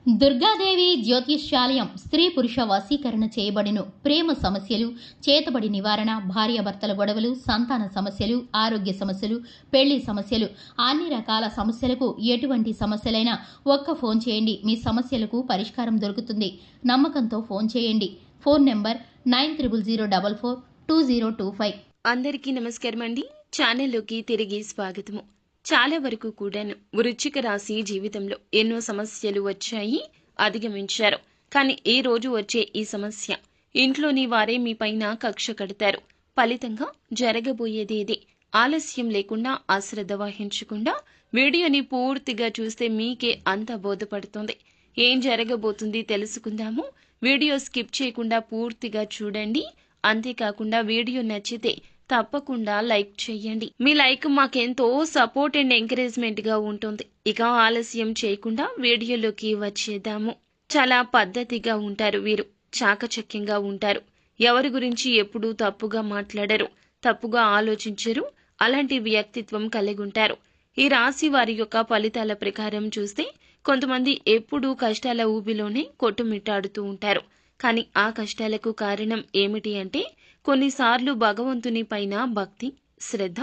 దుర్గాదేవి జ్యోతిష్యాలయం స్త్రీ పురుష వశీకరణ చేయబడిను. ప్రేమ సమస్యలు, చేతబడి నివారణ, భార్యాభర్తల గొడవలు, సంతాన సమస్యలు, ఆరోగ్య సమస్యలు, పెళ్లి సమస్యలు, అన్ని రకాల సమస్యలకు ఎటువంటి సమస్యలైనా ఒక్క ఫోన్ చేయండి. మీ సమస్యలకు పరిష్కారం దొరుకుతుంది. నమ్మకంతో ఫోన్ చేయండి. Phone number 9004442025. అందరికీ నమస్కారం అండి. ఛానల్లోకి తిరిగి స్వాగతము. చాలా వరకు కూడాను వృశ్చిక రాశి జీవితంలో ఎన్నో సమస్యలు వచ్చాయి, అధిగమించారు. కానీ ఈ రోజు వచ్చే ఈ సమస్య ఇంట్లోని వారే మీ పైన కక్ష కడతారు. ఫలితంగా జరగబోయేది ఇదే. ఆలస్యం లేకుండా, అశ్రద్ధ వహించకుండా వీడియోని పూర్తిగా చూస్తే మీకే అంత బోధపడుతుంది. ఏం జరగబోతుంది తెలుసుకుందాము. వీడియో స్కిప్ చేయకుండా పూర్తిగా చూడండి. అంతేకాకుండా వీడియో నచ్చితే తప్పకుండా లైక్ చేయండి. మీ లైక్ మాకెంతో సపోర్ట్ అండ్ ఎంకరేజ్మెంట్ గా ఉంటుంది. ఇక ఆలస్యం చేయకుండా వీడియోలోకి వచ్చేద్దాము. చాలా పద్ధతిగా ఉంటారు వీరు, చాకచక్యంగా ఉంటారు. ఎవరి గురించి ఎప్పుడూ తప్పుగా మాట్లాడరు, తప్పుగా ఆలోచించరు. అలాంటి వ్యక్తిత్వం కలిగి ఉంటారు. ఈ రాశి వారి యొక్క ఫలితాల ప్రకారం చూస్తే కొంతమంది ఎప్పుడూ కష్టాల ఊబిలోనే కొట్టుమిట్టాడుతూ ఉంటారు. కానీ ఆ కష్టాలకు కారణం ఏమిటి అంటే కొన్నిసార్లు భగవంతుని పైన భక్తి, శ్రద్ధ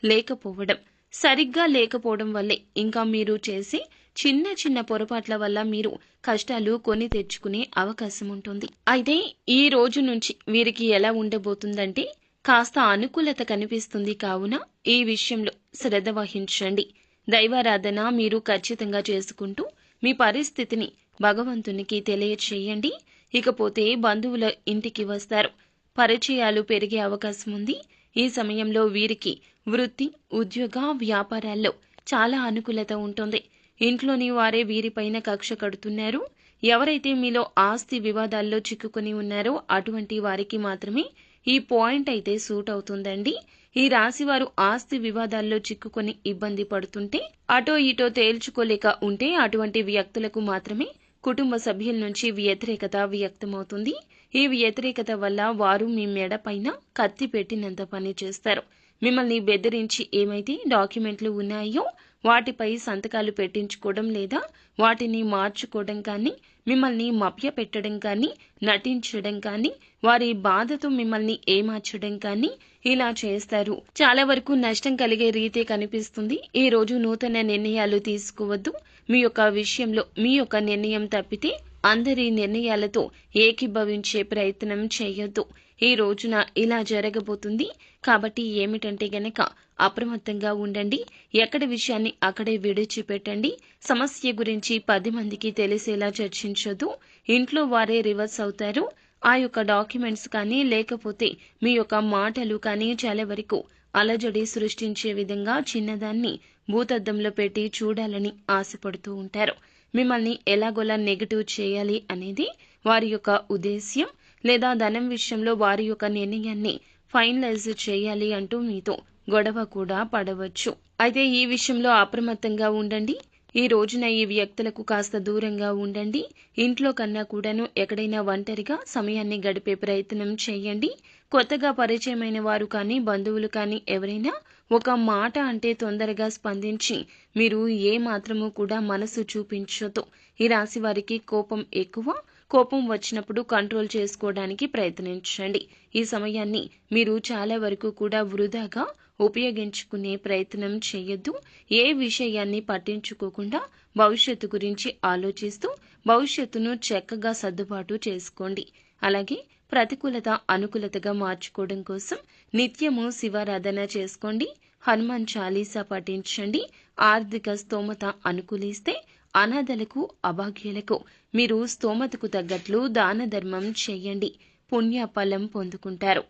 లేకపోవడం, సరిగ్గా లేకపోవడం వల్లే. ఇంకా మీరు చేసే చిన్న చిన్న పొరపాట్ల వల్ల మీరు కష్టాలు కొని తెచ్చుకునే అవకాశం ఉంటుంది. అయితే ఈ రోజు నుంచి వీరికి ఎలా ఉండబోతుందంటే కాస్త అనుకూలత కనిపిస్తుంది. కావున ఈ విషయంలో శ్రద్ధ వహించండి. దైవారాధన మీరు ఖచ్చితంగా చేసుకుంటూ మీ పరిస్థితిని భగవంతునికి తెలియచేయండి. ఇకపోతే బంధువుల ఇంటికి వస్తారు. పరిచయాలు పెరిగే అవకాశం ఉంది. ఈ సమయంలో వీరికి వృత్తి, ఉద్యోగ, వ్యాపారాల్లో చాలా అనుకూలత ఉంటుంది. ఇంట్లోని వారే వీరిపైన కక్ష కడుతున్నారు. ఎవరైతే మీలో ఆస్తి వివాదాల్లో చిక్కుకొని ఉన్నారో అటువంటి వారికి మాత్రమే ఈ పాయింట్ అయితే సూట్ అవుతుందండి. ఈ రాశి వారు ఆస్తి వివాదాల్లో చిక్కుకొని ఇబ్బంది పడుతుంటే, అటో ఇటో తేల్చుకోలేక ఉంటే అటువంటి వ్యక్తులకు మాత్రమే కుటుంబ సభ్యుల నుంచి వ్యతిరేకత వ్యక్తమవుతుంది. ఈ వ్యతిరేకత వల్ల వారు మీ మెడ పైన కత్తి పెట్టినంత పని చేస్తారు. మిమ్మల్ని బెదిరించి ఏమైతే డాక్యుమెంట్లు ఉన్నాయో వాటిపై సంతకాలు పెట్టించుకోవడం లేదా వాటిని మార్చుకోవడం కానీ, మిమ్మల్ని మభ్యపెట్టడం కానీ, నటించడం కానీ, వారి బాధతో మిమ్మల్ని ఏమార్చడం కానీ ఇలా చేస్తారు. చాలా వరకు నష్టం కలిగే రీతే కనిపిస్తుంది. ఈ రోజు నూతన నిర్ణయాలు తీసుకోవద్దు. మీ యొక్క విషయంలో మీ యొక్క నిర్ణయం తప్పితే అందరి నిర్ణయాలతో ఏకీభవించే ప్రయత్నం చేయొద్దు. ఈ రోజున ఇలా జరగబోతుంది. కాబట్టి ఏమిటంటే గనక అప్రమత్తంగా ఉండండి. ఎక్కడి విషయాన్ని అక్కడే విడిచిపెట్టండి. సమస్య గురించి 10 మందికి తెలిసేలా చర్చించొద్దు. ఇంట్లో వారే రివర్స్ అవుతారు. ఆ యొక్క డాక్యుమెంట్స్ కానీ లేకపోతే మీ యొక్క మాటలు కానీ చాలా వరకు అలజడి సృష్టించే విధంగా చిన్నదాన్ని భూతద్దంలో పెట్టి చూడాలని ఆశపడుతూ ఉంటారు. మిమ్మల్ని ఎలాగోలా నెగటివ్ చేయాలి అనేది వారి యొక్క ఉద్దేశ్యం. లేదా ధనం విషయంలో వారి యొక్క నిర్ణయాన్ని ఫైనలైజ్ చేయాలి అంటూ మీతో గొడవ కూడా పడవచ్చు. అయితే ఈ విషయంలో అప్రమత్తంగా ఉండండి. ఈ రోజున ఈ వ్యక్తులకు కాస్త దూరంగా ఉండండి. ఇంట్లో కన్నా కూడాను ఎక్కడైనా ఒంటరిగా సమయాన్ని గడిపే ప్రయత్నం చేయండి. కొత్తగా పరిచయమైన వారు కానీ, బంధువులు కానీ ఎవరైనా ఒక మాట అంటే తొందరగా స్పందించి మీరు ఏ మాత్రము కూడా మనసు చూపించొద్దు. ఈ రాశి వారికి కోపం ఎక్కువ. కోపం వచ్చినప్పుడు కంట్రోల్ చేసుకోవడానికి ప్రయత్నించండి. ఈ సమయాన్ని మీరు చాలా వరకు కూడా వృధాగా ఉపయోగించుకునే ప్రయత్నం చేయొద్దు. ఏ విషయాన్ని పట్టించుకోకుండా భవిష్యత్తు గురించి ఆలోచిస్తూ భవిష్యత్తును చక్కగా సర్దుబాటు చేసుకోండి. అలాగే ప్రతికూలత అనుకూలతగా మార్చుకోవడం కోసం నిత్యము శివారాధన చేసుకోండి. హనుమాన్ చాలీసా పఠించండి. ఆర్థిక స్తోమత అనుకూలిస్తే అనాథలకు, అభాగ్యులకు మీరు స్తోమతకు తగ్గట్లు దాన ధర్మం చేయండి. పుణ్య ఫలం పొందుకుంటారు.